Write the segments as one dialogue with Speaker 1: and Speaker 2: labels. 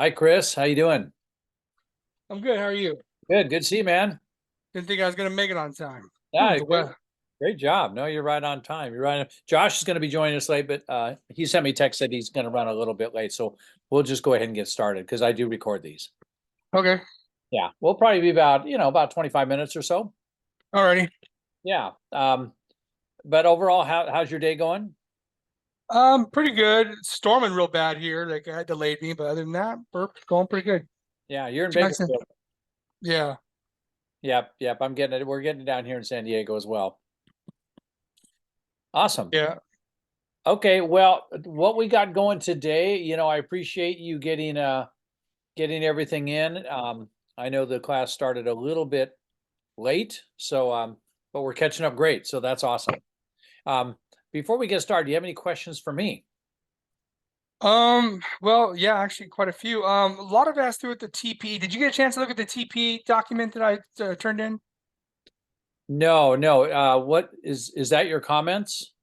Speaker 1: Hi, Chris. How you doing?
Speaker 2: I'm good. How are you?
Speaker 1: Good. Good to see you, man.
Speaker 2: Didn't think I was gonna make it on time.
Speaker 1: Yeah,
Speaker 2: The
Speaker 1: great.
Speaker 2: weather.
Speaker 1: Great job. No, you're right on time. You're right. Josh is going to be joining us late, but he sent me a text that he's going to run a little bit late, so we'll just go ahead and get started because I do record these.
Speaker 2: Okay.
Speaker 1: Yeah, we'll probably be about 25 minutes or so.
Speaker 2: Alrighty.
Speaker 1: Yeah. But overall, how's your day going?
Speaker 2: Pretty good. It's storming real bad here. Like I had delayed me, but other than that, we're going pretty good.
Speaker 1: Yeah, you're in
Speaker 2: Jackson.
Speaker 1: Bakersfield.
Speaker 2: Yeah.
Speaker 1: Yep, yep. I'm getting it. We're getting it down here in San Diego as well. Awesome.
Speaker 2: Yeah.
Speaker 1: Okay, well, what we got going today, I appreciate you getting everything in. I know the class started a little bit late, so but we're catching up great, so that's awesome. Um, Before we get started, do you have any questions for me?
Speaker 2: Well, yeah, actually quite a few. A lot of it has to do with the TP. Did you get a chance to look at the TP document that I turned in?
Speaker 1: No, no. What is that your comments?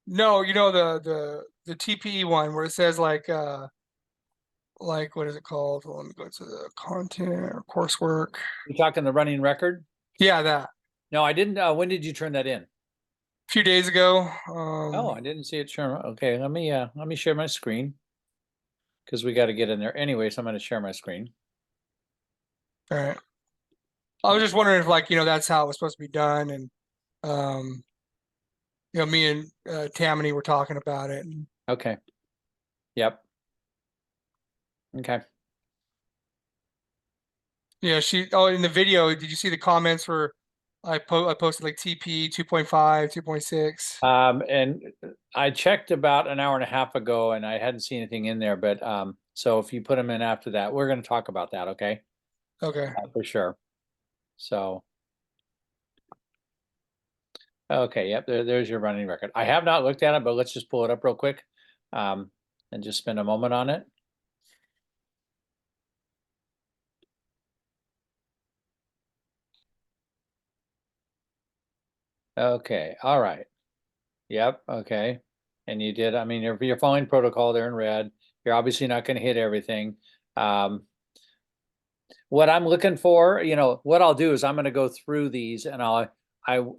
Speaker 2: No, the TPE one where it says like what is it called? Well, let me go to the content or coursework.
Speaker 1: You talking the running record?
Speaker 2: Yeah, that.
Speaker 1: No, I didn't. When did you turn that in?
Speaker 2: A few days ago.
Speaker 1: Oh, I didn't see it. Sure. Okay, let me share my screen because we got to get in there. Anyways, I'm going to share my screen.
Speaker 2: All right. I was just wondering if that's how it was supposed to be done. And um, me and Tammany were talking about it. And,
Speaker 1: Okay. Yep. Okay.
Speaker 2: in the video, did you see the comments where I posted like TP 2.5, 2.6?
Speaker 1: And I checked about an hour and a half ago and I hadn't seen anything in there, but so if you put them in after that, we're going to talk about that, okay?
Speaker 2: Okay.
Speaker 1: For sure. So, okay, yep, there's your running record. I have not looked at it, but let's just pull it up real quick um, and just spend a moment on it. Okay, all right. Yep, okay. And you did, I mean, you're following protocol there in red. You're obviously not going to hit everything. Um, what I'm looking for, what I'll do is I'm going to go through these and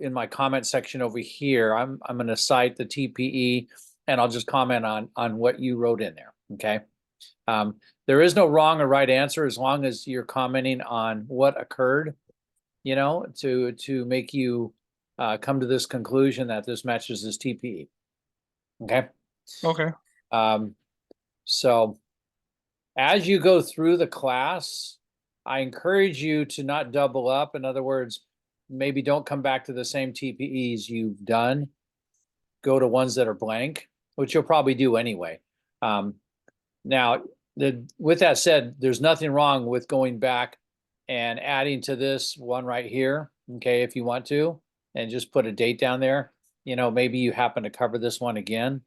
Speaker 1: in my comment section over here, I'm going to cite the TPE and I'll just comment on what you wrote in there. Okay. There is no wrong or right answer as long as you're commenting on what occurred, to make you come to this conclusion that this matches this TPE. Okay.
Speaker 2: Okay.
Speaker 1: Um, so as you go through the class, I encourage you to not double up. In other words, maybe don't come back to the same TPEs you've done. Go to ones that are blank, which you'll probably do anyway. Now, with that said, there's nothing wrong with going back and adding to this one right here, okay, if you want to, and just put a date down there. Maybe you happen to cover this one again.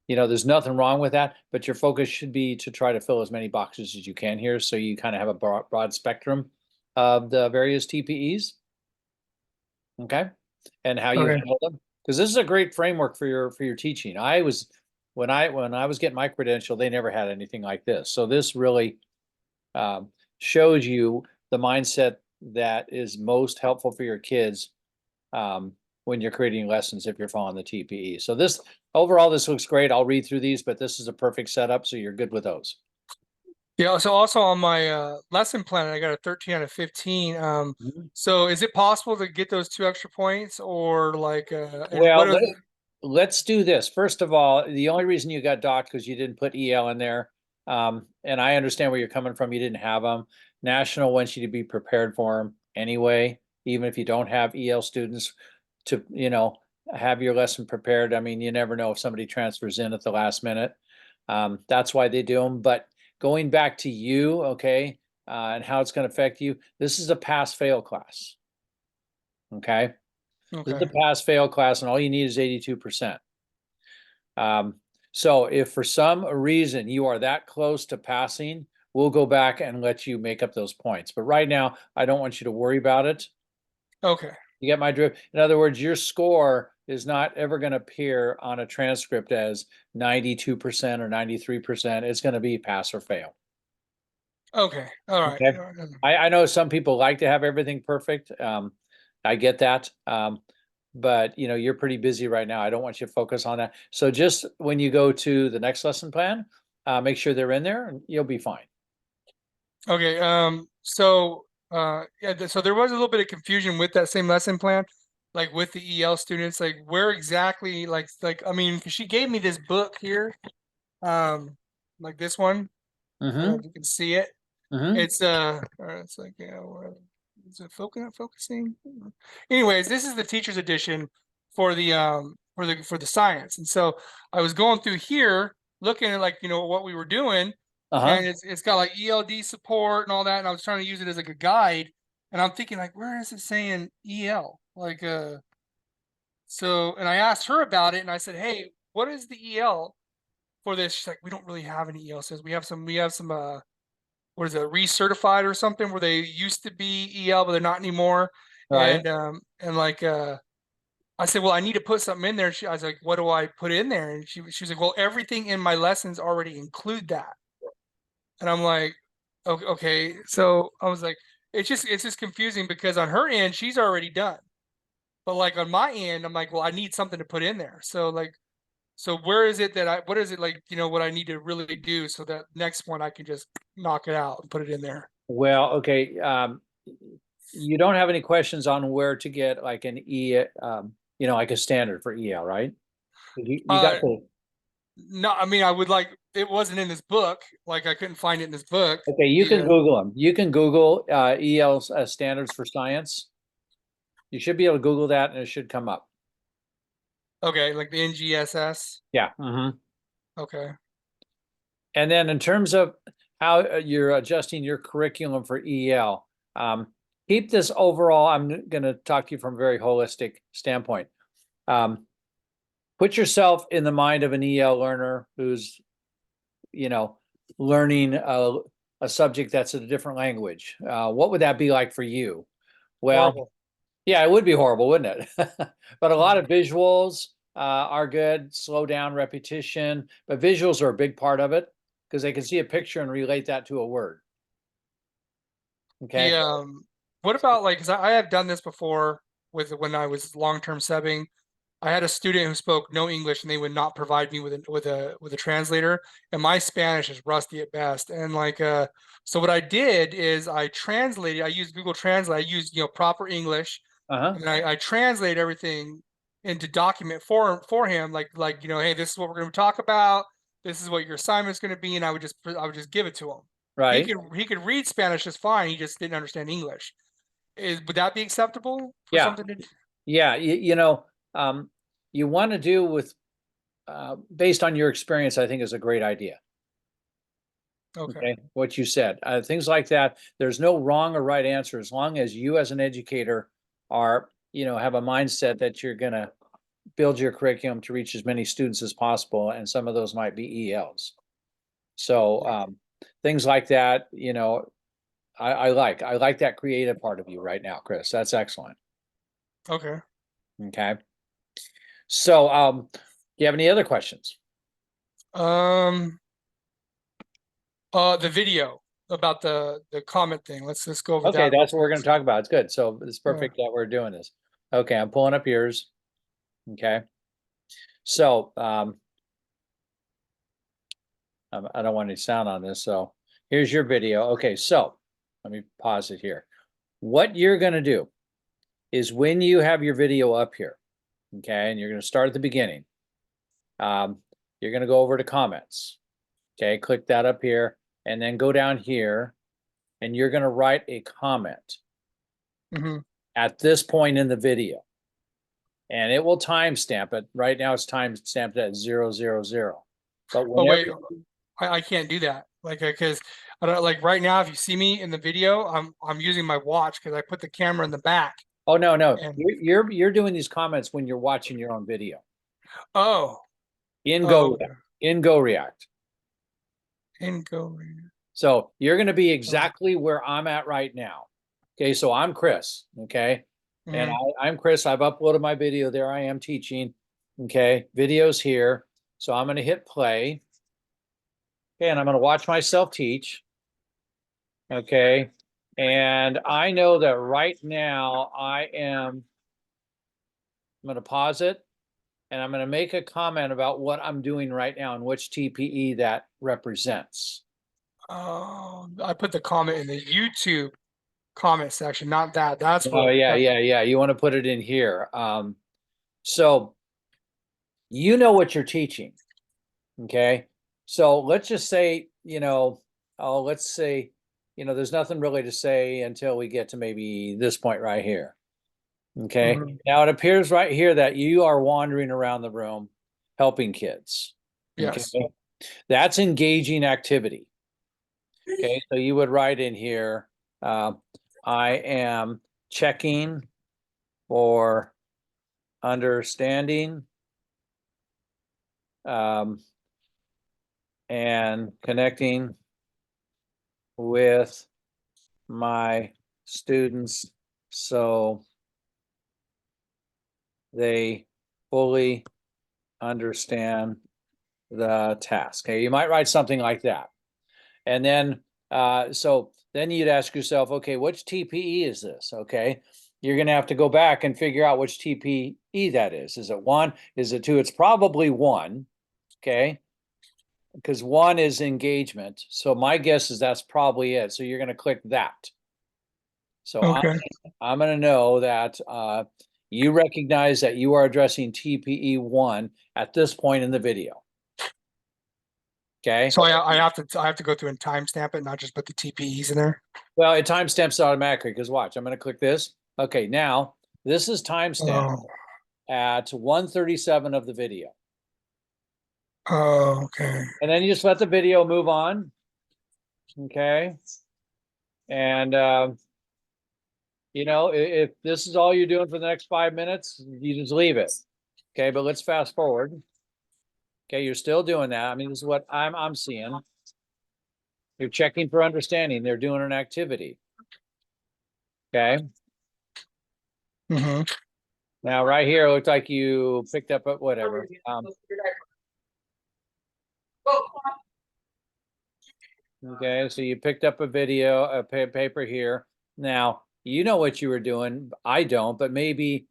Speaker 1: There's nothing wrong with that, but your focus should be to try to fill as many boxes as you can here, so you kind of have a broad spectrum of the various TPEs, okay, and how you
Speaker 2: Okay.
Speaker 1: handle them. Because this is a great framework for your teaching. When I was getting my credential, they never had anything like this. So this really shows you the mindset that is most helpful for your kids when you're creating lessons if you're following the TPE. So this overall, this looks great. I'll read through these, but this is a perfect setup, so you're good with those.
Speaker 2: Yeah. So also on my lesson plan, I got a 13 out of 15.
Speaker 1: Mhm.
Speaker 2: So is it possible to get those 2 extra points or and
Speaker 1: Well,
Speaker 2: what is
Speaker 1: let's do this. First of all, the only reason you got docked because you didn't put EL in there. And I understand where you're coming from. You didn't have them. National wants you to be prepared for them anyway, even if you don't have EL students to, have your lesson prepared. I mean, you never know if somebody transfers in at the last minute. That's why they do them. But going back to you, okay, and how it's going to affect you, this is a pass fail class. Okay. This is
Speaker 2: okay.
Speaker 1: a pass fail class, and all you need is 82%. So if for some reason you are that close to passing, we'll go back and let you make up those points. But right now, I don't want you to worry about it.
Speaker 2: Okay.
Speaker 1: You get my drift? In other words, your score is not ever going to appear on a transcript as 92% or 93%. It's going to be pass or fail.
Speaker 2: Okay. All right.
Speaker 1: Okay. I know some people like to have everything perfect. I get that. But you know, you're pretty busy right now. I don't want you to focus on that. So just when you go to the next lesson plan, make sure they're in there and you'll be fine.
Speaker 2: Okay. Yeah, so there was a little bit of confusion with that same lesson plan, like with the EL students, like where exactly, I mean, 'cause she gave me this book here, like this one. I don't know
Speaker 1: Mm-hmm.
Speaker 2: if you can see it.
Speaker 1: Mm-hmm.
Speaker 2: It's like, is it focusing? Anyways, this is the teacher's edition for the science. And so I was going through here looking at like, what we were doing,
Speaker 1: Uh-huh.
Speaker 2: and it's got like ELD support and all that. And I was trying to use it as like a guide. And I'm thinking like, where is it saying EL? And I asked her about it and I said, hey, what is the EL for this? She's like, we don't really have any EL. Says we have some what is it, recertified or something, where they used to be EL, but they're not anymore.
Speaker 1: Right.
Speaker 2: I said, well, I need to put something in there. I was like, what do I put in there? And she was like, well, everything in my lessons already include that. And I'm like, okay. So I was like, it's just confusing because on her end, she's already done. But like on my end, I'm like, well, I need something to put in there. So where is it what is it like, what I need to really do so that next one I can just knock it out and put it in there?
Speaker 1: Well, okay. You don't have any questions on where to get like an like a standard for EL, right? You got
Speaker 2: Uh,
Speaker 1: the,
Speaker 2: no, I mean, I would like, it wasn't in this book. Like I couldn't find it in this book.
Speaker 1: okay, you can
Speaker 2: Yeah.
Speaker 1: Google them. You can Google EL standards for science. You should be able to Google that and it should come up.
Speaker 2: Okay. Like the NGSS.
Speaker 1: Yeah. Mm-hmm.
Speaker 2: Okay.
Speaker 1: And then in terms of how you're adjusting your curriculum for EL, keep this overall. I'm going to talk to you from a very holistic standpoint. Put yourself in the mind of an EL learner who's, learning a subject that's in a different language. What would that be like for you? Well,
Speaker 2: Horrible.
Speaker 1: yeah, it would be horrible, wouldn't it? But a lot
Speaker 2: Mhm.
Speaker 1: of visuals are good, slow down repetition, but visuals are a big part of it because they can see a picture and relate that to a word.
Speaker 2: The
Speaker 1: Okay.
Speaker 2: what about like, because I have done this before with when I was long-term subbing. I had a student who spoke no English and they would not provide me with a translator. And my Spanish is rusty at best. And so what I did is I used Google Translate, I used, proper English,
Speaker 1: Uh-huh.
Speaker 2: and then I translate everything into document for him, like, hey, this is what we're gonna talk about, this is what your assignment's gonna be, and I would just give it to him. He
Speaker 1: Right.
Speaker 2: could he could read Spanish just fine, he just didn't understand English. Would that be acceptable for
Speaker 1: Yeah.
Speaker 2: something to
Speaker 1: Yeah. Um, you want to do with based on your experience, I think is a great idea.
Speaker 2: okay.
Speaker 1: Okay, what you said, things like that. There's no wrong or right answer as long as you, as an educator, are have a mindset that you're going to build your curriculum to reach as many students as possible, and some of those might be ELs. So
Speaker 2: Yeah.
Speaker 1: things like that, I like that creative part of you right now, Chris. That's excellent.
Speaker 2: Okay.
Speaker 1: Okay, so do you have any other questions?
Speaker 2: Um, the video about the comment thing. Let's go over
Speaker 1: Okay,
Speaker 2: that real
Speaker 1: that's what we're
Speaker 2: quick.
Speaker 1: going to talk about. It's good. So it's
Speaker 2: Yeah.
Speaker 1: perfect that we're doing this. Okay, I'm pulling up yours. Okay. So I don't want any sound on this. So here's your video. Okay, so let me pause it here. What you're going to do is when you have your video up here, okay, and you're going to start at the beginning, you're going to go over to comments. Okay, click that up here and then go down here and you're going to write a comment
Speaker 2: Hmm.
Speaker 1: at this point in the video. And it will timestamp it. Right now it's time stamped at 000. But
Speaker 2: Oh
Speaker 1: whenever
Speaker 2: wait, I can't do that. Like, because I don't like right now. If you see me in the video, I'm using my watch because I put the camera in the back.
Speaker 1: Oh no,
Speaker 2: And
Speaker 1: you're doing these comments when you're watching your own video
Speaker 2: oh,
Speaker 1: in
Speaker 2: oh,
Speaker 1: Go
Speaker 2: okay.
Speaker 1: in Go React.
Speaker 2: And go.
Speaker 1: So you're going to be
Speaker 2: Oh,
Speaker 1: exactly where I'm at right now. Okay, so I'm Chris. Okay, And
Speaker 2: Mhm.
Speaker 1: I'm Chris. I've uploaded my video. There I am teaching. Okay, video's here. So I'm going to hit play. Okay, and I'm going to watch myself teach. Okay, and I know that right now I'm going to pause it, and I'm going to make a comment about what I'm doing right now and which TPE that represents.
Speaker 2: I put the comment in the YouTube comment section, not that. That's
Speaker 1: Oh,
Speaker 2: what.
Speaker 1: yeah. You want to put it in here. So you know what you're teaching. Okay. So let's just say, let's say, there's nothing really to say until we get to maybe this point right here. Okay.
Speaker 2: Mhm.
Speaker 1: Now it appears right here that you are wandering around the room helping kids. Okay.
Speaker 2: Yes.
Speaker 1: That's engaging activity. Okay. So you would write in here, I am checking for understanding um, and connecting with my students so they fully understand the task. Okay, you might write something like that. And then, so then you'd ask yourself, okay, which TPE is this? Okay, you're going to have to go back and figure out which TPE that is. Is it one? Is it two? It's probably one. Okay, because one is engagement. So my guess is that's probably it. So you're going to click that. So
Speaker 2: Okay.
Speaker 1: I'm going to know that you recognize that you are addressing TPE1 at this point in the video. Okay.
Speaker 2: So I have to go through and timestamp it, not just put the TPEs in there.
Speaker 1: Well, it timestamps automatically because watch, I'm going to click this. Okay. Now this is timestamped
Speaker 2: Oh.
Speaker 1: at 1:37 of the video.
Speaker 2: Oh, okay.
Speaker 1: And then you just let the video move on. Okay. And, if this is all you're doing for the next 5 minutes, you just leave it. Okay. But let's fast forward. Okay. You're still doing that. I mean, this is what I'm seeing. You're checking for understanding. They're doing an activity. Okay.
Speaker 2: Hmm.
Speaker 1: Now, right here, it looks like you picked up whatever. Okay, so you picked up a video, a paper here. Now, you know what you were doing. I don't, but maybe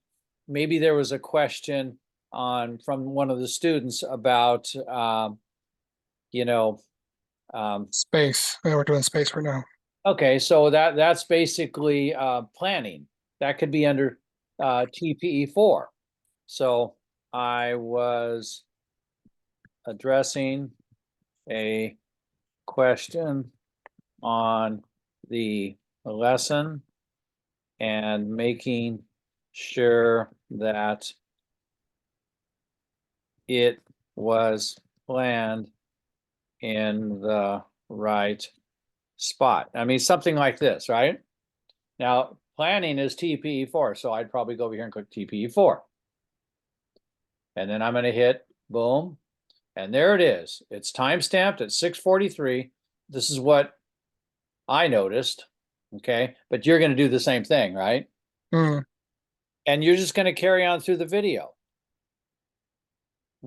Speaker 1: there was a question from one of the students about, you know,
Speaker 2: Space. Yeah, we're doing space right now.
Speaker 1: okay, so that's basically planning. That could be under TPE4. So I was addressing a question on the lesson and making sure that it was planned in the right spot. I mean, something like this, right? Now, planning is TPE4, so I'd probably go over here and click TPE4. And then I'm going to hit boom. And there it is. It's timestamped at 6:43. This is what I noticed. Okay. But you're going to do the same thing, right?
Speaker 2: Mm.
Speaker 1: And you're just going to carry on through the video.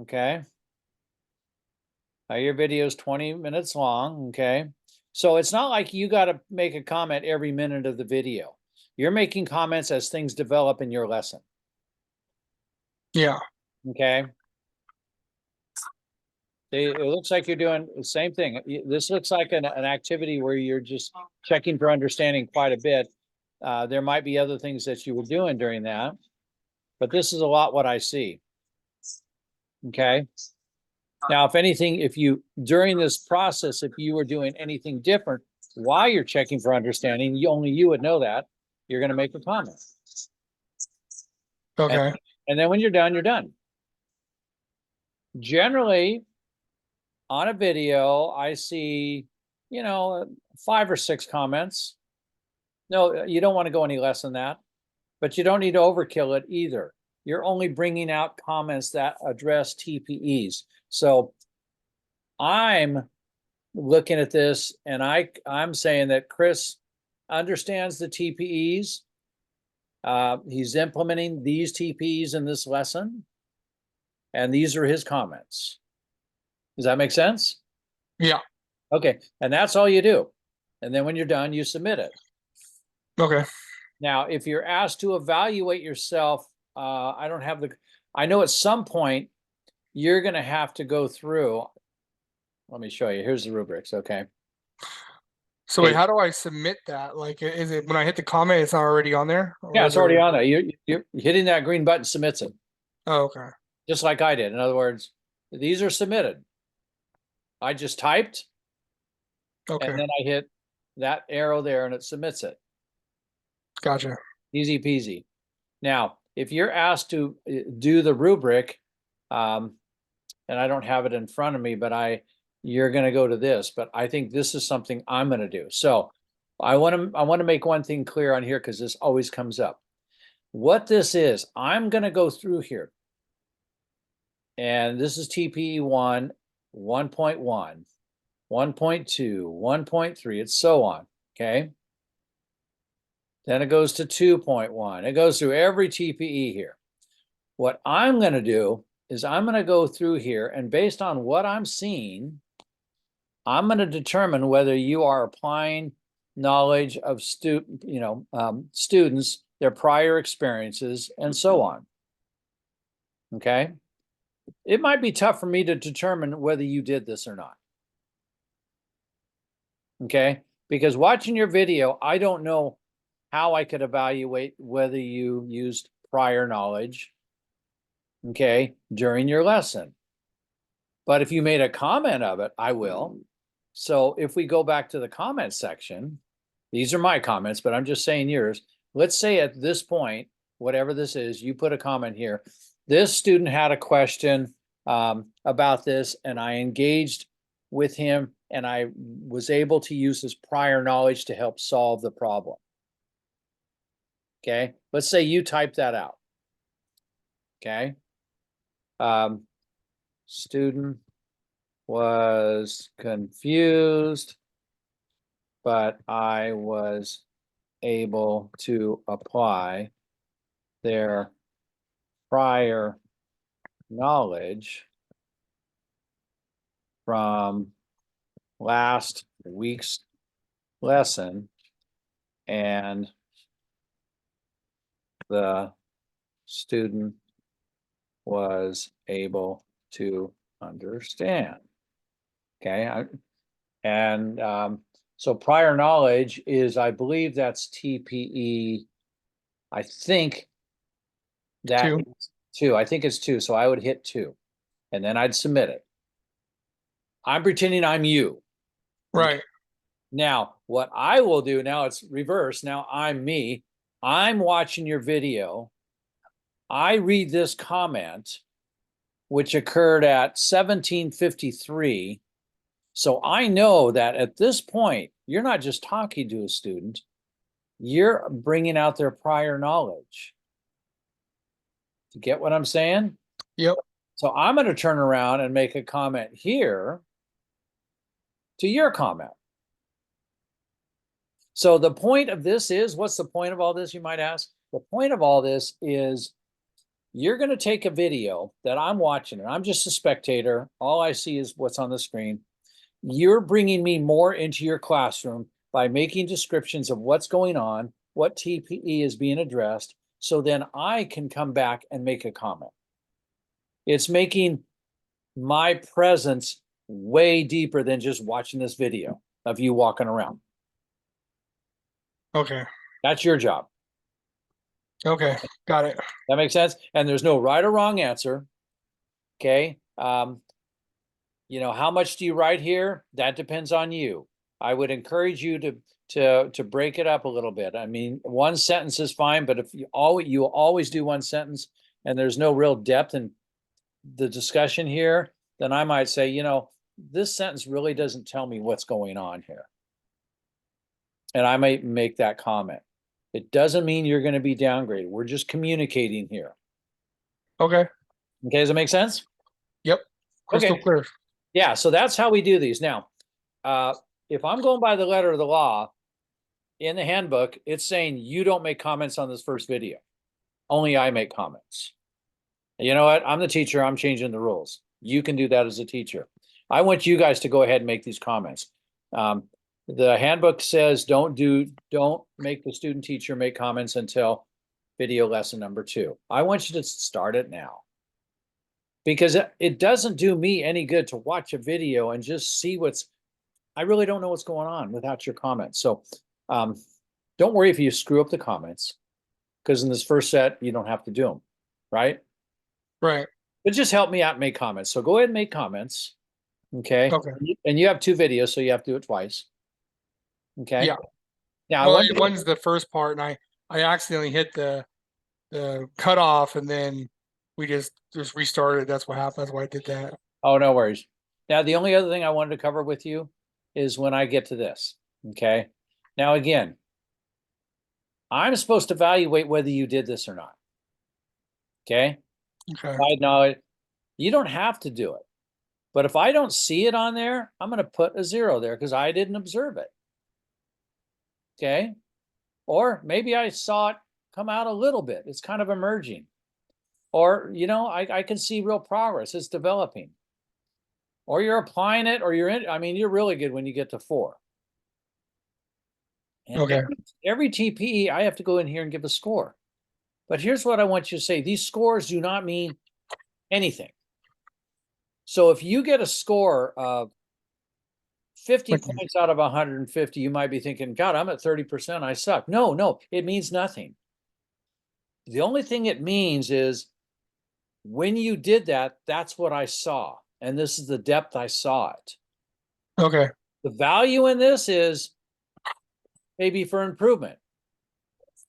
Speaker 1: Okay. Now your video is 20 minutes long. Okay. So it's not like you got to make a comment every minute of the video. You're making comments as things develop in your lesson.
Speaker 2: Yeah.
Speaker 1: Okay. It looks like you're doing the same thing. This looks like an activity where you're just checking for understanding quite a bit. There might be other things that you were doing during that, but this is a lot what I see. Okay. Now, if anything, during this process, if you were doing anything different while you're checking for understanding, only you would know that, you're going to make a comment. And,
Speaker 2: Okay.
Speaker 1: and then when you're done, you're done. Generally, on a video, I see, 5 or 6 comments. No, you don't want to go any less than that, but you don't need to overkill it either. You're only bringing out comments that address TPEs. So I'm looking at this and I'm saying that Chris understands the TPEs He's implementing these TPs in this lesson. And these are his comments. Does that make sense?
Speaker 2: Yeah.
Speaker 1: Okay, and that's all you do. And then when you're done, you submit it.
Speaker 2: Okay.
Speaker 1: Now, if you're asked to evaluate yourself, I know at some point you're going to have to go through. Let me show you. Here's the rubrics. Okay.
Speaker 2: So wait,
Speaker 1: Okay.
Speaker 2: how do I submit that? Like, is it when I hit the comment, it's not already on there?
Speaker 1: Yeah,
Speaker 2: Or
Speaker 1: it's
Speaker 2: is
Speaker 1: already
Speaker 2: there?
Speaker 1: on there. You're hitting that green button submits it,
Speaker 2: Oh, okay.
Speaker 1: just like I did. In other words, these are submitted. I just typed
Speaker 2: Okay.
Speaker 1: and then I hit that arrow there and it submits it.
Speaker 2: Gotcha.
Speaker 1: Easy peasy. Now, if you're asked to do the rubric, and I don't have it in front of me, but you're going to go to this, but I think this is something I'm going to do. So I want to make one thing clear on here because this always comes up. What this is, I'm going to go through here. And this is TPE 1, 1.1, 1.2, 1.3, it's so on. Okay. Then it goes to 2.1. It goes through every TPE here. What I'm going to do is I'm going to go through here, and based on what I'm seeing, I'm going to determine whether you are applying knowledge of students, their prior experiences, and so on. Okay. It might be tough for me to determine whether you did this or not. Okay. Because watching your video, I don't know how I could evaluate whether you used prior knowledge, okay, during your lesson. But if you made a comment of it, I will. So if we go back to the comment section, these are my comments, but I'm just saying yours. Let's say at this point, whatever this is, you put a comment here. This student had a question about this, and I engaged with him, and I was able to use his prior knowledge to help solve the problem. Okay, let's say you type that out. Okay. Student was confused, but I was able to apply their prior knowledge from last week's lesson, and the student was able to understand. Okay. So prior knowledge is, I believe that's TPE. I think that
Speaker 2: 2.
Speaker 1: is 2. I think it's 2. So I would hit 2 and then I'd submit it. I'm pretending I'm you.
Speaker 2: Right.
Speaker 1: Now, what I will do now, it's reverse. Now I'm me. I'm watching your video. I read this comment, which occurred at 1753. So I know that at this point, you're not just talking to a student, you're bringing out their prior knowledge. You get what I'm saying?
Speaker 2: Yep.
Speaker 1: So I'm going to turn around and make a comment here to your comment. So the point of this is, what's the point of all this, you might ask? The point of all this is you're going to take a video that I'm watching, and I'm just a spectator. All I see is what's on the screen. You're bringing me more into your classroom by making descriptions of what's going on, what TPE is being addressed, so then I can come back and make a comment. It's making my presence way deeper than just watching this video of you walking around.
Speaker 2: Okay.
Speaker 1: That's your job.
Speaker 2: Okay. Got it.
Speaker 1: That makes sense? And there's no right or wrong answer. Okay. How much do you write here? That depends on you. I would encourage you to break it up a little bit. I mean, one sentence is fine, but if you always do one sentence and there's no real depth in the discussion here, then I might say, this sentence really doesn't tell me what's going on here. And I might make that comment. It doesn't mean you're going to be downgraded. We're just communicating here.
Speaker 2: Okay.
Speaker 1: Okay, does it make sense?
Speaker 2: Yep. Crystal
Speaker 1: Okay.
Speaker 2: clear.
Speaker 1: Yeah, so that's how we do these. Now, if I'm going by the letter of the law, in the handbook, it's saying you don't make comments on this first video. Only I make comments. You know what? I'm the teacher. I'm changing the rules. You can do that as a teacher. I want you guys to go ahead and make these comments. The handbook says don't make the student teacher make comments until video lesson number 2. I want you to start it now. Because it doesn't do me any good to watch a video and just see I really don't know what's going on without your comments. So don't worry if you screw up the comments, because in this first set, you don't have to do them, right?
Speaker 2: Right.
Speaker 1: But just help me out and make comments. So go ahead and make comments. Okay.
Speaker 2: Okay.
Speaker 1: And you have 2 videos, so you have to do it twice. Okay.
Speaker 2: Yeah.
Speaker 1: Now
Speaker 2: Well, one's the first part, and I accidentally hit the cutoff, and then we just restarted. That's what happened. That's why I did that.
Speaker 1: Oh, no worries. Now, the only other thing I wanted to cover with you is when I get to this. Okay. Now, again, I'm supposed to evaluate whether you did this or not. Okay.
Speaker 2: Okay.
Speaker 1: Side note, you don't have to do it. But if I don't see it on there, I'm going to put a 0 there because I didn't observe it. Okay. Or maybe I saw it come out a little bit. It's kind of emerging. Or, I can see real progress. It's developing. Or you're applying it, or you're really good when you get to 4. And
Speaker 2: Okay.
Speaker 1: every TPE, I have to go in here and give a score. But here's what I want you to say. These scores do not mean anything. So if you get a score of 50 points out of 150, you might be thinking, God, I'm at 30%. I suck. No, it means nothing. The only thing it means is when you did that, that's what I saw. And this is the depth I saw it.
Speaker 2: Okay.
Speaker 1: The value in this is maybe for improvement.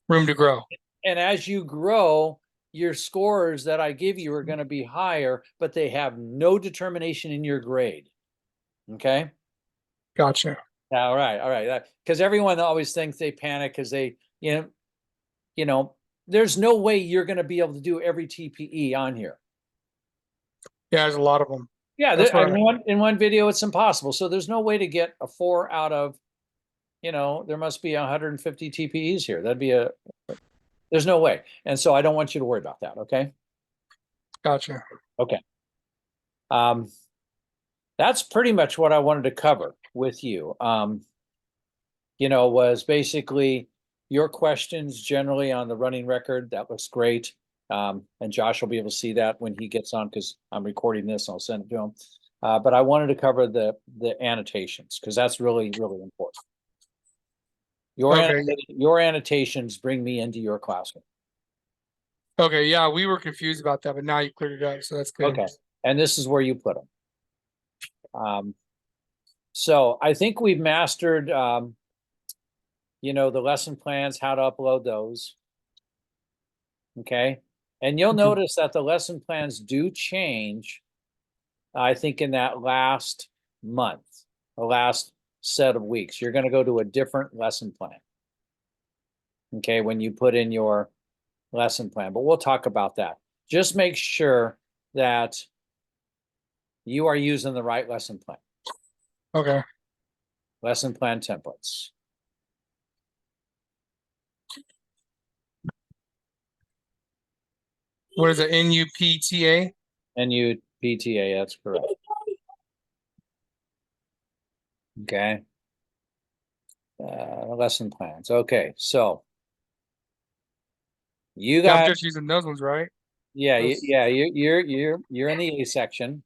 Speaker 2: Room to grow.
Speaker 1: And as you grow, your scores that I give you are going to be higher, but they have no determination in your grade. Okay.
Speaker 2: Gotcha.
Speaker 1: All right. Because everyone always thinks they panic because they, there's no way you're going to be able to do every TPE on here.
Speaker 2: Yeah, there's a lot of them.
Speaker 1: Yeah, in one video, it's impossible. So there's no way to get a 4 out of, there must be 150 TPEs here. There's no way. And so I don't want you to worry about that. Okay.
Speaker 2: Gotcha.
Speaker 1: Okay. That's pretty much what I wanted to cover with you. Was basically your questions generally on the running record. That looks great. And Josh will be able to see that when he gets on, because I'm recording this and I'll send it to him. But I wanted to cover the annotations, because that's really, really important. Your annotations bring me into your classroom.
Speaker 2: Okay, yeah, we were confused about that, but now you cleared it up, so that's good.
Speaker 1: Okay, and this is where you put them. So I think we've mastered, the lesson plans, how to upload those. Okay, and you'll notice that the lesson plans do change, I think, in that last month, the last set of weeks. You're going to go to a different lesson plan. Okay, when you put in your lesson plan, but we'll talk about that. Just make sure that you are using the right lesson plan.
Speaker 2: Okay.
Speaker 1: Lesson plan templates.
Speaker 2: What is it? NUPTA?
Speaker 1: NUPTA, that's correct. Okay. Lesson plans. Okay, so you guys,
Speaker 2: I'm just using those ones, right?
Speaker 1: yeah, you're in the A section.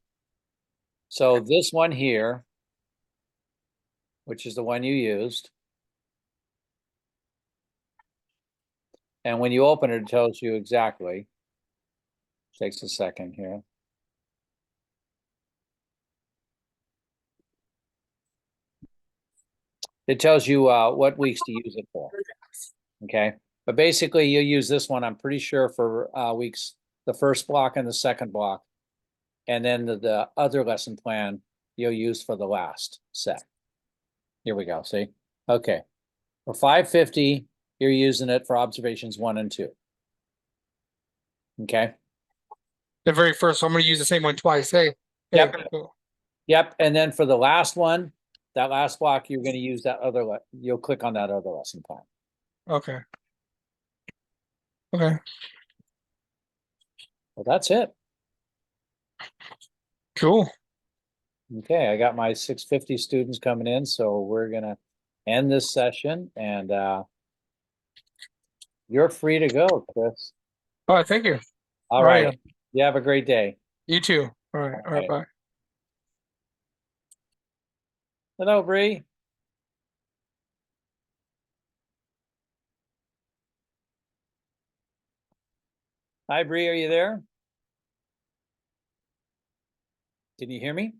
Speaker 1: So this one here, which is the one you used, and when you open it, it tells you exactly. Takes a second here. It tells you what weeks to use it for. Okay, but basically you use this one, I'm pretty sure, for weeks, the first block and the second block, and then the other lesson plan you'll use for the last set. Here we go. See? Okay, for 550, you're using it for observations 1 and 2. Okay.
Speaker 2: The very first, so I'm going to use the same one twice. Hey.
Speaker 1: Yep.
Speaker 2: Cool.
Speaker 1: Yep. And then for the last one, that last block, you're gonna use that other, you'll click on that other lesson plan.
Speaker 2: Okay. Okay.
Speaker 1: Well, that's it.
Speaker 2: Cool.
Speaker 1: Okay, I got my 650 students coming in, so we're gonna end this session and you're free to go, Chris.
Speaker 2: All right. Thank you.
Speaker 1: All
Speaker 2: right.
Speaker 1: right. You have a great day.
Speaker 2: You too. All right. All right. Bye.
Speaker 1: Hello, Bree. Hi, Bree, are you there? Can you hear me?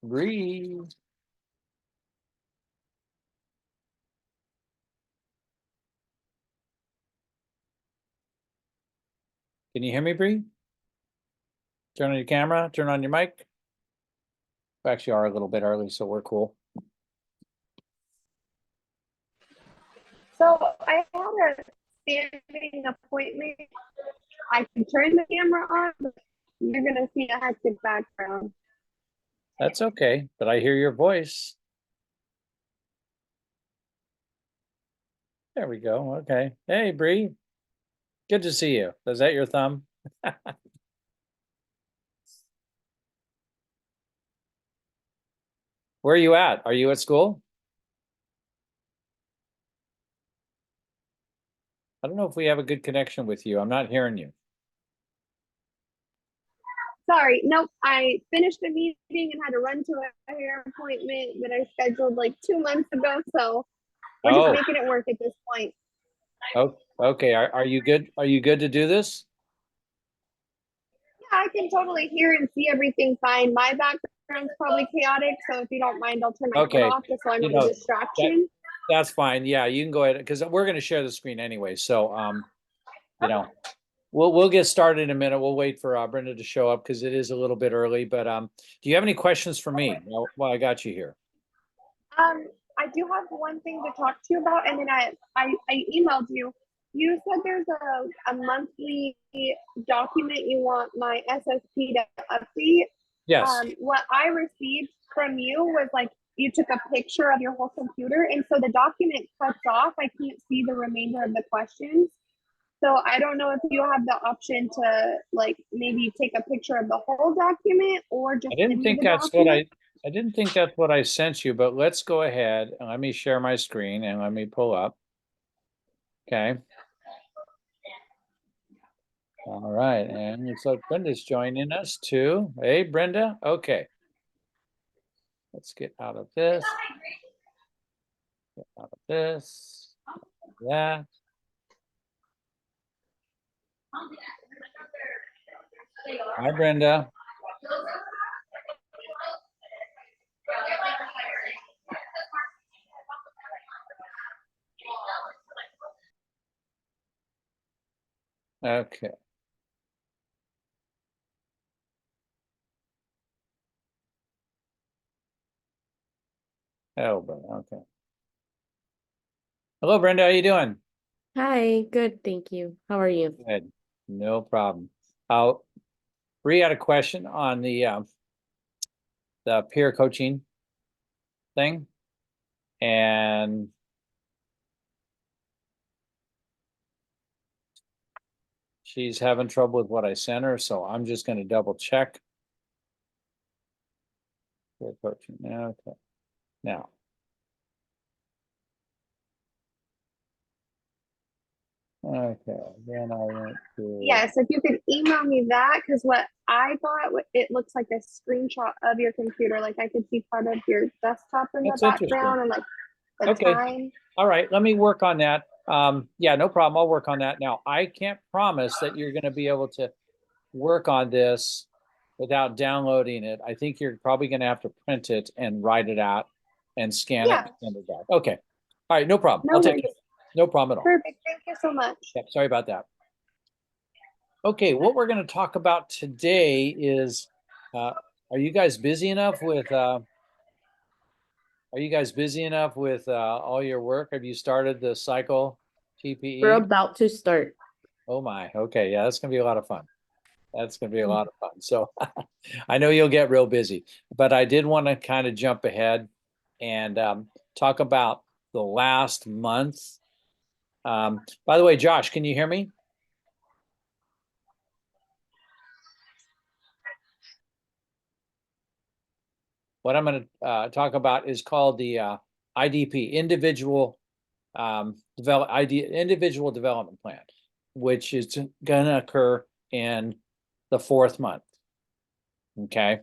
Speaker 1: Bree. Can you hear me, Bree? Turn on your camera, turn on your mic. We actually are a little bit early, so we're cool.
Speaker 3: So I had a standing appointment. I can turn the camera on, but you're gonna see a hectic background.
Speaker 1: That's okay, but I hear your voice. There we go. Okay. Hey, Bree. Good to see you. Is that your thumb? Where are you at? Are you at school? I don't know if we have a good connection with you. I'm not hearing you.
Speaker 3: Sorry, nope. I finished the meeting and had to run to a hair appointment that I scheduled like 2 months ago. So we're
Speaker 1: Oh.
Speaker 3: just making it work at this point.
Speaker 1: Oh, okay. Are you good? Are you good to do this?
Speaker 3: Yeah, I can totally hear and see everything fine. My background's probably chaotic, so if you don't mind, I'll turn my
Speaker 1: Okay.
Speaker 3: phone off just so I'm
Speaker 1: You
Speaker 3: not
Speaker 1: know,
Speaker 3: a distraction.
Speaker 1: That's fine. Yeah, you can go ahead because we're going to share the screen anyway. So, you know, we'll get started in a minute. We'll wait for Brenda to show up because it is a little bit early. But do you have any questions for me? Well, I got you here.
Speaker 3: I do have one thing to talk to you about, and then I emailed you. You said there's a monthly document you want my SSP to update.
Speaker 1: Yes.
Speaker 3: What I received from you was like you took a picture of your whole computer, and so the document cuts off. I can't see the remainder of the questions. So I don't know if you have the option to like maybe take a picture of the whole document or just
Speaker 1: I didn't
Speaker 3: send me
Speaker 1: think
Speaker 3: the
Speaker 1: that's
Speaker 3: document.
Speaker 1: I didn't think that's what I sent you, but let's go ahead and let me share my screen and let me pull up. Okay. All right, and looks like Brenda's joining us too. Hey, Brenda. Okay. Let's get out of this. Get out of this. That. Hi, Brenda. Okay. Oh, Brenda. Okay. Hello, Brenda. How you doing?
Speaker 4: Hi, good, thank you. How are you?
Speaker 1: Good. No problem. Bree had a question on the peer coaching thing, and she's having trouble with what I sent her, so I'm just going to double check. Peer coaching. Okay. Now. Okay. Then I went to.
Speaker 3: Yes, if you could email me that, because what I got, it looks like a screenshot of your computer. Like I could see part of your desktop in the
Speaker 1: That's interesting.
Speaker 3: background and like the
Speaker 1: Okay.
Speaker 3: time.
Speaker 1: All right. Let me work on that. Yeah, no problem. I'll work on that. Now, I can't promise that you're going to be able to work on this without downloading it. I think you're probably going to have to print it and write it out and scan it
Speaker 3: Yeah.
Speaker 1: and send it back. Okay. All right. No problem.
Speaker 3: No
Speaker 1: I'll take
Speaker 3: worries.
Speaker 1: it. No problem at all.
Speaker 3: Perfect. Thank you so much.
Speaker 1: Yep, sorry about that. Okay. What we're going to talk about today is, are you guys busy enough with, all your work? Have you started the cycle
Speaker 4: We're
Speaker 1: TPE?
Speaker 4: about to start.
Speaker 1: Oh my. Okay. Yeah, that's going to be a lot of fun. That's gonna be a lot of fun. So I know you'll get real busy, but I did want to kind of jump ahead and talk about the last month. By the way, Josh, can you hear me? What I'm going to talk about is called the IDP, individual individual development plan, which is going to occur in the 4th month. Okay,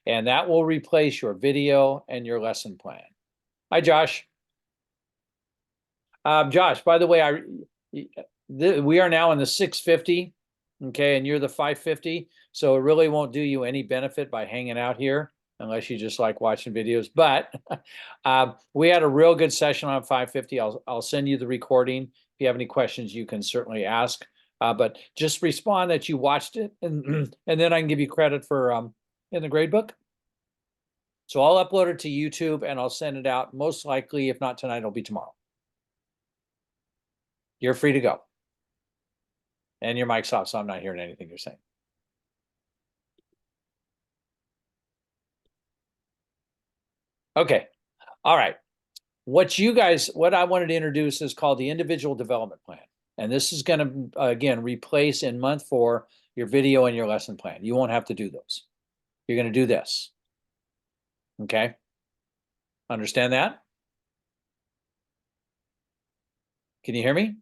Speaker 1: and that will replace your video and your lesson plan. Hi, Josh. Josh, by the way, we are now in the 650, okay, and you're the 550, so it really won't do you any benefit by hanging out here unless you just like watching videos. But we had a real good session on 550. I'll send you the recording. If you have any questions, you can certainly ask. But just respond that you watched it, and then I can give you credit for in the grade book. So I'll upload it to YouTube and I'll send it out. Most likely, if not tonight, it'll be tomorrow. You're free to go. And your mic's off, so I'm not hearing anything you're saying. Okay. All right. What I wanted to introduce is called the individual development plan. And this is going to, again, replace in month 4 your video and your lesson plan. You won't have to do those. You're going to do this. Okay. Understand that? Can you hear me?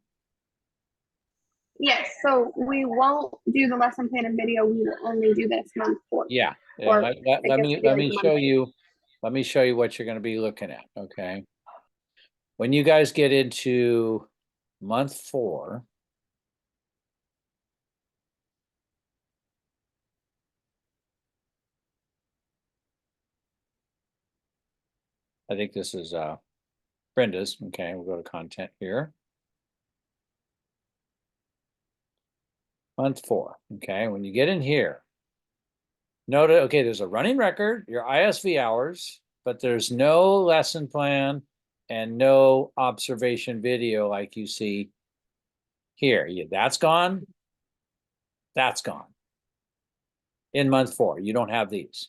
Speaker 3: Yes, so we won't do the lesson plan and video. We will only do this month 4.
Speaker 1: Yeah.
Speaker 3: Or
Speaker 1: Let
Speaker 3: I
Speaker 1: me
Speaker 3: guess maybe like
Speaker 1: show
Speaker 3: month.
Speaker 1: you. Let me show you what you're going to be looking at. Okay. When you guys get into month 4, I think this is Brenda's. Okay, we'll go to content here. Month 4. Okay, when you get in here, note, okay, there's a running record, your ISV hours, but there's no lesson plan and no observation video like you see here. Yeah, that's gone. That's gone. In month 4, you don't have these.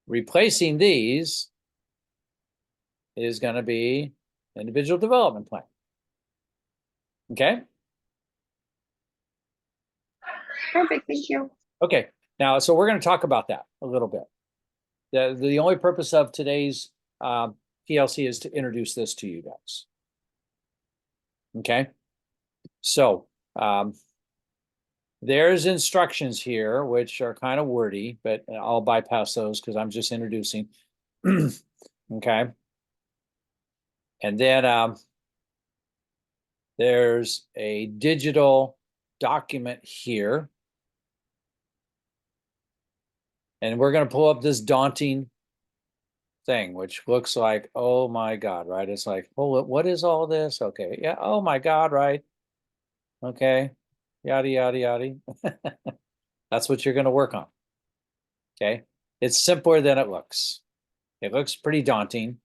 Speaker 1: Replacing these is going to be individual development plan. Okay.
Speaker 3: Perfect, thank you.
Speaker 1: Okay. Now, so we're going to talk about that a little bit. The only purpose of today's PLC is to introduce this to you guys. Okay. So there's instructions here, which are kind of wordy, but I'll bypass those because I'm just introducing. Okay. And then there's a digital document here. And we're going to pull up this daunting thing, which looks like, oh my God, right? It's like, oh, what is all this? Okay. Yeah. Oh my God, right? Okay. Yada, yada, yada. That's what you're going to work on. Okay. It's simpler than it looks. It looks pretty daunting.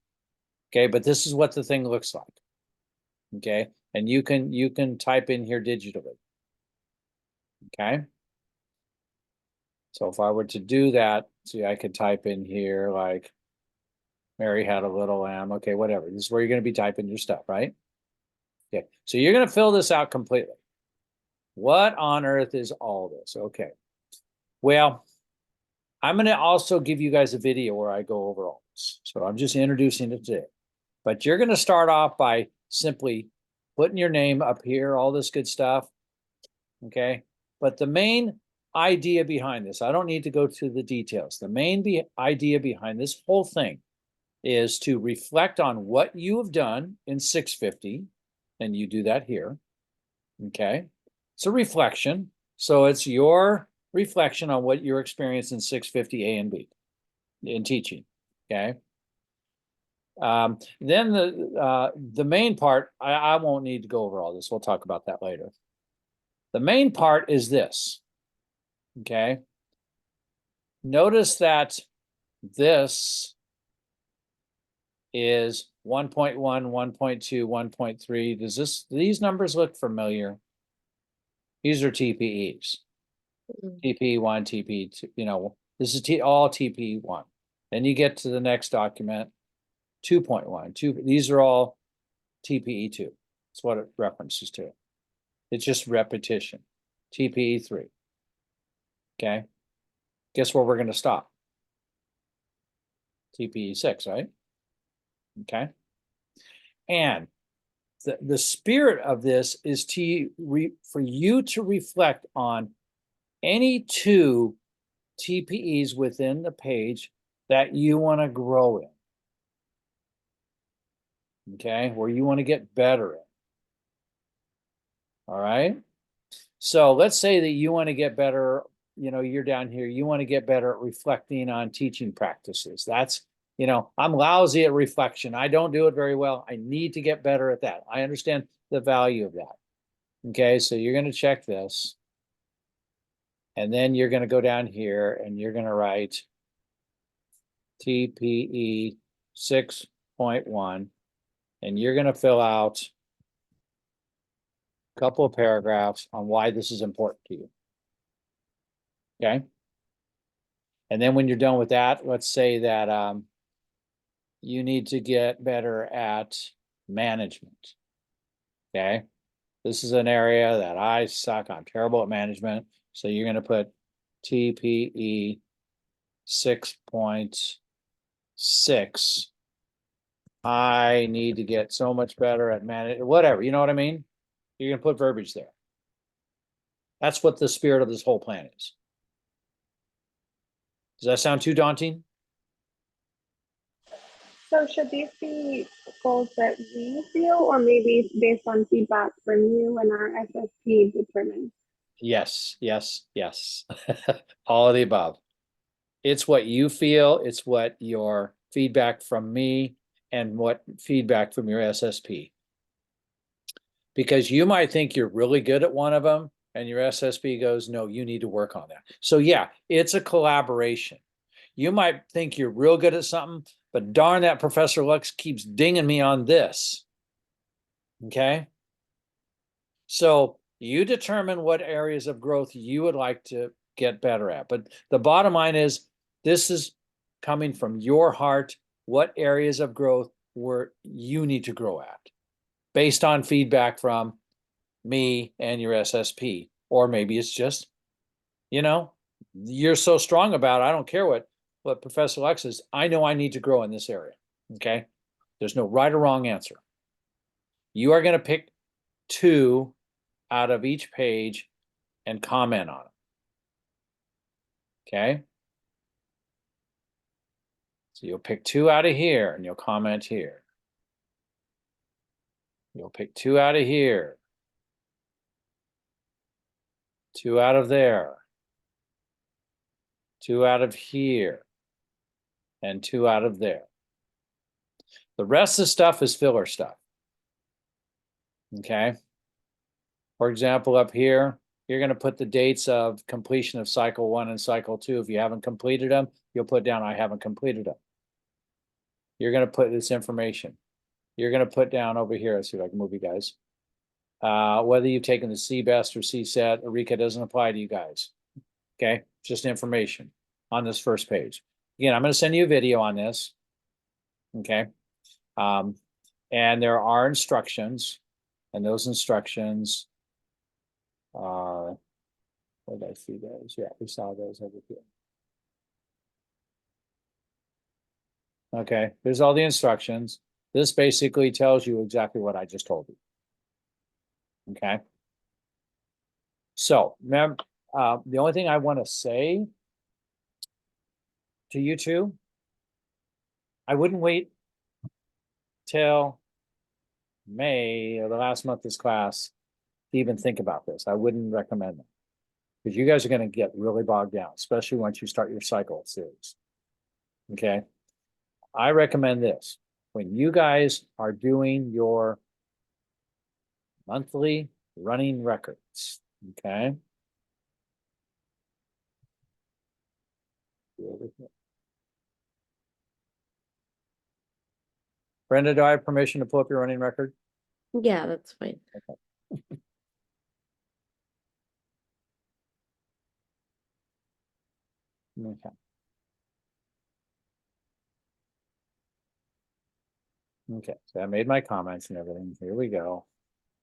Speaker 1: Okay. But this is what the thing looks like. Okay. And you can type in here digitally. Okay. So if I were to do that, see, I could type in here like Mary had a little lamb. Okay, whatever. This is where you're going to be typing your stuff, right? Okay. So you're going to fill this out completely. What on earth is all this? Okay. Well, I'm going to also give you guys a video where I go over all this. So I'm just introducing it today. But you're going to start off by simply putting your name up here, all this good stuff. Okay. But the main idea behind this, I don't need to go to the details. The main idea behind this whole thing is to reflect on what you have done in 650, and you do that here. Okay. It's a reflection. So it's your reflection on what your experience in 650 A and B in teaching. Okay. Then the main part, I won't need to go over all this. We'll talk about that later. The main part is this. Okay. Notice that this is 1.1, 1.2, 1.3. Do these numbers look familiar? These are TPEs.
Speaker 4: Mm.
Speaker 1: TP1, TP2, this is all TP1. Then you get to the next document, 2.1, these are all TPE2. That's what it references to. It's just repetition. TPE3. Okay. Guess where we're going to stop? TPE6, right? Okay. And the spirit of this is for you to reflect on any two TPEs within the page that you want to grow in. Okay, where you want to get better in. All right. So let's say that you want to get better, you're down here, you want to get better at reflecting on teaching practices. That's, I'm lousy at reflection. I don't do it very well. I need to get better at that. I understand the value of that. Okay, so you're going to check this. And then you're going to go down here and you're going to write TPE 6.1, and you're going to fill out a couple of paragraphs on why this is important to you. Okay. And then when you're done with that, let's say that you need to get better at management. Okay. This is an area that I suck. I'm terrible at management. So you're going to put TPE 6.6. I need to get so much better at management, whatever, you know what I mean? You're going to put verbiage there. That's what the spirit of this whole plan is. Does that sound too daunting?
Speaker 3: So should these be goals that we feel, or maybe based on feedback from you and our SSP determined?
Speaker 1: Yes, yes, yes. All of the above. It's what you feel, it's what your feedback from me and what feedback from your SSP. Because you might think you're really good at one of them and your SSP goes, no, you need to work on that. So yeah, it's a collaboration. You might think you're real good at something, but darn, that Professor Lux keeps dinging me on this. Okay. So you determine what areas of growth you would like to get better at. But the bottom line is, this is coming from your heart. What areas of growth where you need to grow at based on feedback from me and your SSP. Or maybe it's just, you're so strong about it, I don't care what Professor Lex says. I know I need to grow in this area. Okay. There's no right or wrong answer. You are going to pick two out of each page and comment on it. Okay. So you'll pick two out of here and you'll comment here. You'll pick two out of here. Two out of there. Two out of here. And two out of there. The rest of the stuff is filler stuff. Okay. For example, up here, you're going to put the dates of completion of cycle 1 and cycle 2. If you haven't completed them, you'll put down, I haven't completed them. You're going to put this information. You're going to put down over here, let's see if I can move you guys. Whether you've taken the CBEST or CSET, Eureka doesn't apply to you guys. Okay, just information on this first page. Again, I'm going to send you a video on this. Okay. And there are instructions, and those instructions are, where did I see those? Yeah, we saw those over here. Okay, there's all the instructions. This basically tells you exactly what I just told you. Okay. So remember, the only thing I want to say to you two, I wouldn't wait till May or the last month of this class to even think about this. I wouldn't recommend it because you guys are going to get really bogged down, especially once you start your cycle series. Okay. I recommend this. When you guys are doing your monthly running records, okay? Brenda, do I have permission to pull up your running record?
Speaker 4: Yeah, that's fine.
Speaker 1: Okay. Okay. Okay, so I made my comments and everything. Here we go.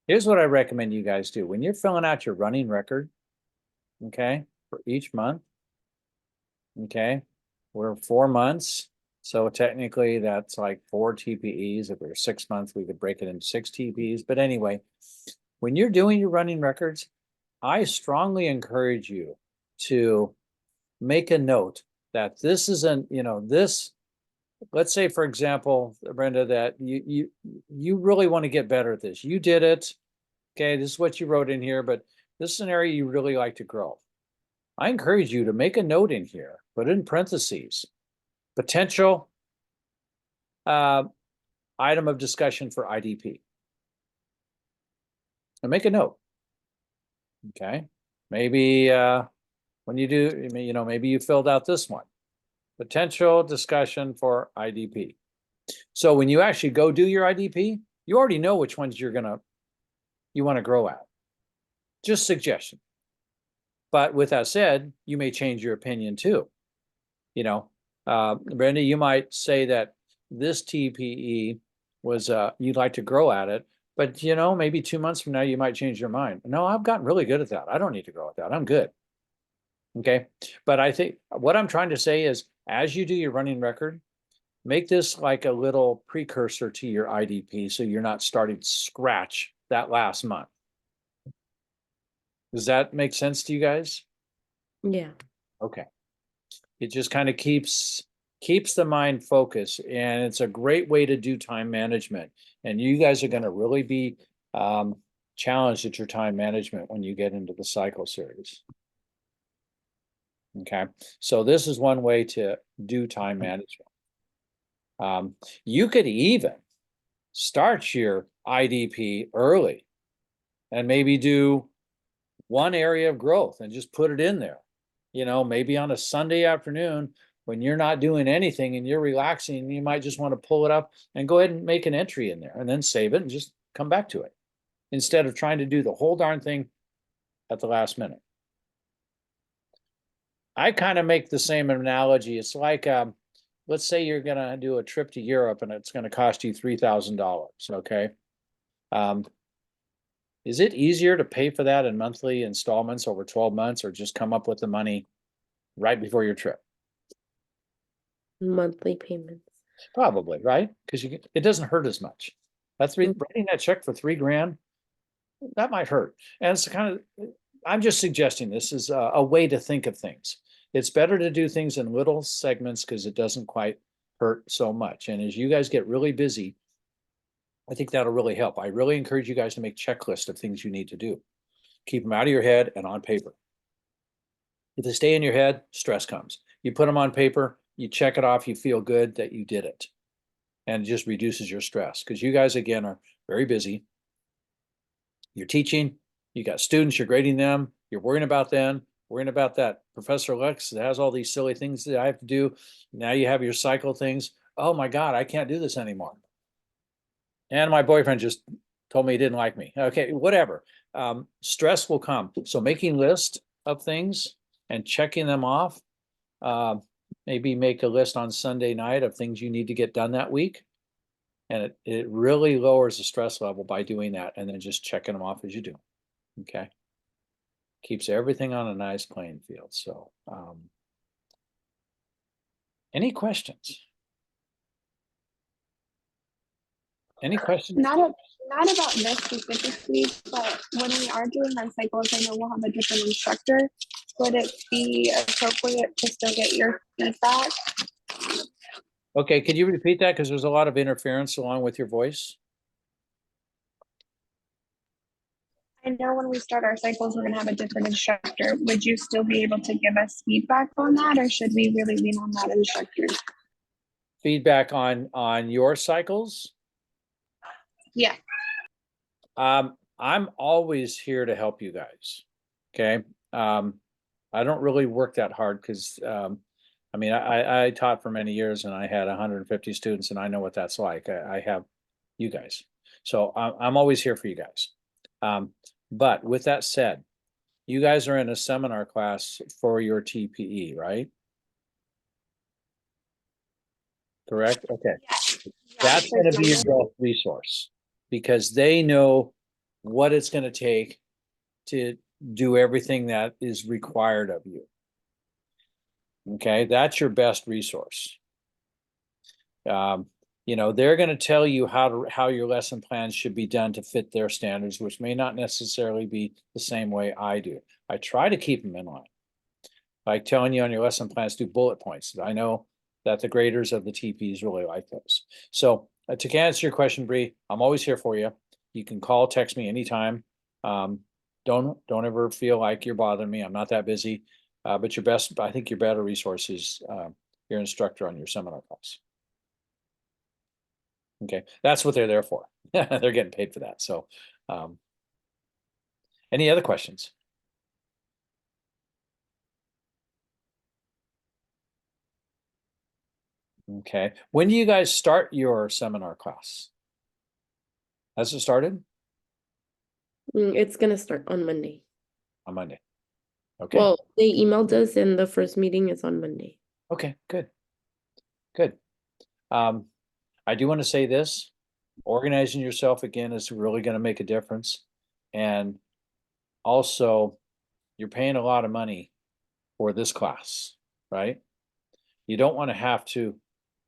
Speaker 1: Here's what I recommend you guys do. When you're filling out your running record, okay, for each month, okay, we're 4 months. So technically that's like 4 TPEs. If we're 6 months, we could break it into 6 TPEs. But anyway, when you're doing your running records, I strongly encourage you to make a note that this isn't, this, let's say, for example, Brenda, that you really want to get better at this. You did it. Okay, this is what you wrote in here, but this is an area you really like to grow. I encourage you to make a note in here, put in parentheses, potential item of discussion for IDP. And make a note. Okay, maybe when you do, maybe you filled out this one, potential discussion for IDP. So when you actually go do your IDP, you already know which ones you want to grow at. Just suggestion. But with that said, you may change your opinion too. Brenda, you might say that this TPE was you'd like to grow at it, but maybe 2 months from now you might change your mind. No, I've gotten really good at that. I don't need to grow at that. I'm good. Okay, but I think what I'm trying to say is, as you do your running record, make this like a little precursor to your IDP, so you're not starting to scratch that last month. Does that make sense to you guys?
Speaker 4: Yeah.
Speaker 1: Okay. It just kind of keeps the mind focused, and it's a great way to do time management. And you guys are going to really be challenged at your time management when you get into the cycle series. Okay, so this is one way to do time management. You could even start your IDP early and maybe do one area of growth and just put it in there. Maybe on a Sunday afternoon when you're not doing anything and you're relaxing, you might just want to pull it up and go ahead and make an entry in there and then save it and just come back to it instead of trying to do the whole darn thing at the last minute. I kind of make the same analogy. It's like, let's say you're going to do a trip to Europe and it's going to cost you $3,000. Okay. Is it easier to pay for that in monthly installments over 12 months, or just come up with the money right before your trip?
Speaker 4: Monthly payments.
Speaker 1: Probably, right? Because it doesn't hurt as much. That's writing that check for $3,000. That might hurt. And it's I'm just suggesting this is a way to think of things. It's better to do things in little segments because it doesn't quite hurt so much. And as you guys get really busy, I think that'll really help. I really encourage you guys to make checklists of things you need to do. Keep them out of your head and on paper. If they stay in your head, stress comes. You put them on paper, you check it off, you feel good that you did it. And it just reduces your stress because you guys, again, are very busy. You're teaching, you got students, you're grading them, you're worrying about them, worrying about that Professor Lex that has all these silly things that I have to do. Now you have your cycle things. Oh my God, I can't do this anymore. And my boyfriend just told me he didn't like me. Okay, whatever. Stress will come. So making lists of things and checking them off. Maybe make a list on Sunday night of things you need to get done that week. And it really lowers the stress level by doing that, and then just checking them off as you do. Okay. Keeps everything on a nice playing field. So any questions? Any questions?
Speaker 3: Not about this specifically, but when we are doing our cycles, I know we'll have a different instructor. Would it be appropriate to still get your feedback?
Speaker 1: Okay, could you repeat that? Because there's a lot of interference along with your voice.
Speaker 3: I know when we start our cycles, we're going to have a different instructor. Would you still be able to give us feedback on that, or should we really lean on that instructor?
Speaker 1: Feedback on your cycles?
Speaker 3: Yeah.
Speaker 1: I'm always here to help you guys. Okay. I don't really work that hard because I mean, I taught for many years and I had 150 students, and I know what that's like. I have you guys. So I'm always here for you guys. But with that said, you guys are in a seminar class for your TPE, right? correct? Okay.
Speaker 3: Yeah,
Speaker 1: That's
Speaker 3: there's
Speaker 1: gonna be your
Speaker 3: my-
Speaker 1: best resource because they know what it's gonna take to do everything that is required of you. Okay, that's your best resource. You know, they're gonna tell you how your lesson plans should be done to fit their standards, which may not necessarily be the same way I do. I try to keep them in line. Like telling you on your lesson plans, do bullet points. I know that the graders of the TPs really like those. So to answer your question, Bree, I'm always here for you. You can call, text me anytime. Don't ever feel like you're bothering me. I'm not that busy. But I think your better resource is your instructor on your seminar class. Okay, that's what they're there for. They're getting paid for that. So, any other questions? Okay, when do you guys start your seminar class? Has it started?
Speaker 4: It's gonna start on Monday.
Speaker 1: On Monday. Okay,
Speaker 4: Well, they emailed us and the first meeting is on Monday.
Speaker 1: okay, good. Good. I do want to say this, organizing yourself again is really going to make a difference. And also, you're paying a lot of money for this class, right? You don't want to have to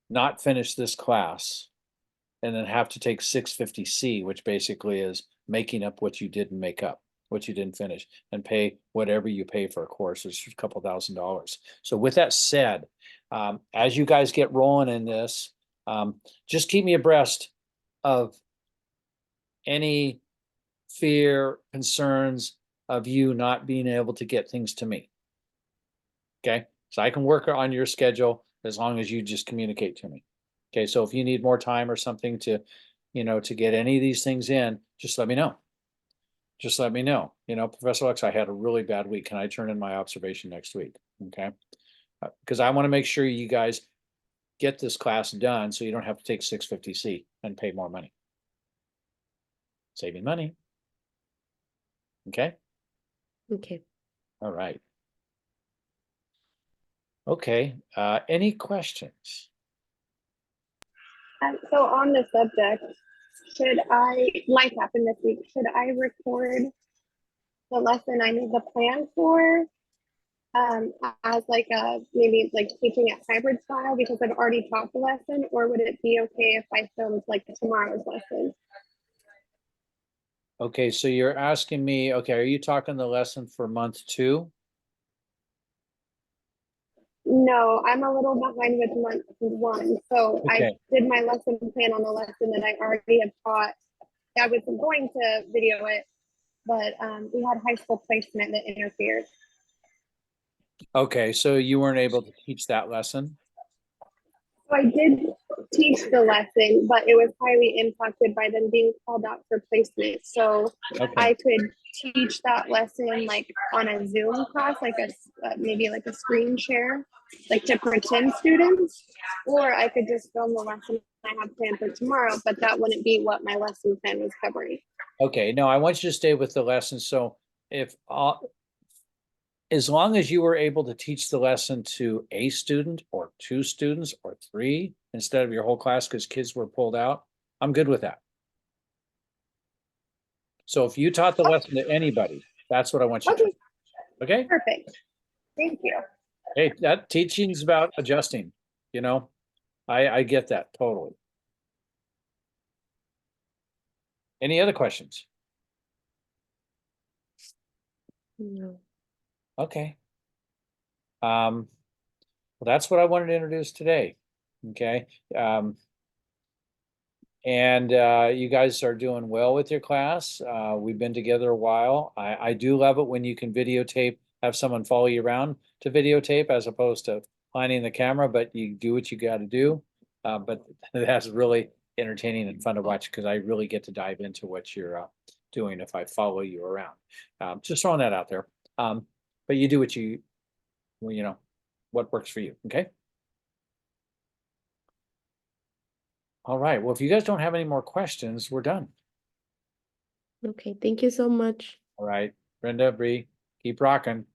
Speaker 1: not finish this class and then have to take 650C, which basically is making up what you didn't make up, what you didn't finish, and pay whatever you pay for a course, which is a couple $1,000s. So with that said, as you guys get rolling in this, just keep me abreast of any fear, concerns of you not being able to get things to me. Okay, so I can work on your schedule as long as you just communicate to me. Okay, so if you need more time or something to, to get any of these things in, just let me know. Just let me know. Professor Lex, I had a really bad week. Can I turn in my observation next week? Okay, because I want to make sure you guys get this class done so you don't have to take 650C and pay more money. Saving money. Okay.
Speaker 4: Okay.
Speaker 1: All right. Okay. Any questions?
Speaker 3: So on the subject, life happened this week, should I record the lesson I made the plan for as like maybe like teaching it hybrid style because I've already taught the lesson, or would it be okay if I filmed like tomorrow's lesson?
Speaker 1: Okay, so you're asking me, okay, are you talking the lesson for month 2?
Speaker 3: No, I'm a little behind with month 1. So I
Speaker 1: Okay.
Speaker 3: did my lesson plan on the lesson that I already have taught. I was going to video it, but we had high school placement that interfered.
Speaker 1: Okay, so you weren't able to teach that lesson?
Speaker 3: So I did teach the lesson, but it was highly impacted by them being called out for placement. So
Speaker 1: Okay.
Speaker 3: I could teach that lesson like on a Zoom class, like maybe like a screen share, like to pretend students, or I could just film the lesson I have planned for tomorrow, but that wouldn't be what my lesson plan was covering.
Speaker 1: Okay, no, I want you to stay with the lesson. So if as long as you were able to teach the lesson to a student or 2 students or 3 instead of your whole class because kids were pulled out, I'm good with that. So if you taught the lesson to anybody, that's what I want you to do. Okay?
Speaker 3: Perfect. Thank you.
Speaker 1: Hey, that teaching's about adjusting, I get that totally. Any other questions?
Speaker 4: No.
Speaker 1: Okay. Well, that's what I wanted to introduce today. Okay. And you guys are doing well with your class. We've been together a while. I do love it when you can videotape, have someone follow you around to videotape as opposed to finding the camera, but you do what you got to do. But that's really entertaining and fun to watch because I really get to dive into what you're doing if I follow you around. Just throwing that out there. But you do what works for you. Okay. All right. Well, if you guys don't have any more questions, we're done.
Speaker 4: Okay. Thank you so much.
Speaker 1: All right. Brenda, Bree, keep rocking.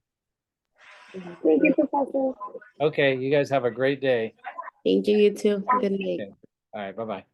Speaker 3: Thank you, Professor.
Speaker 1: Okay. You guys have a great day.
Speaker 4: Thank you, you too. Good night.
Speaker 1: Okay. All right, bye-bye.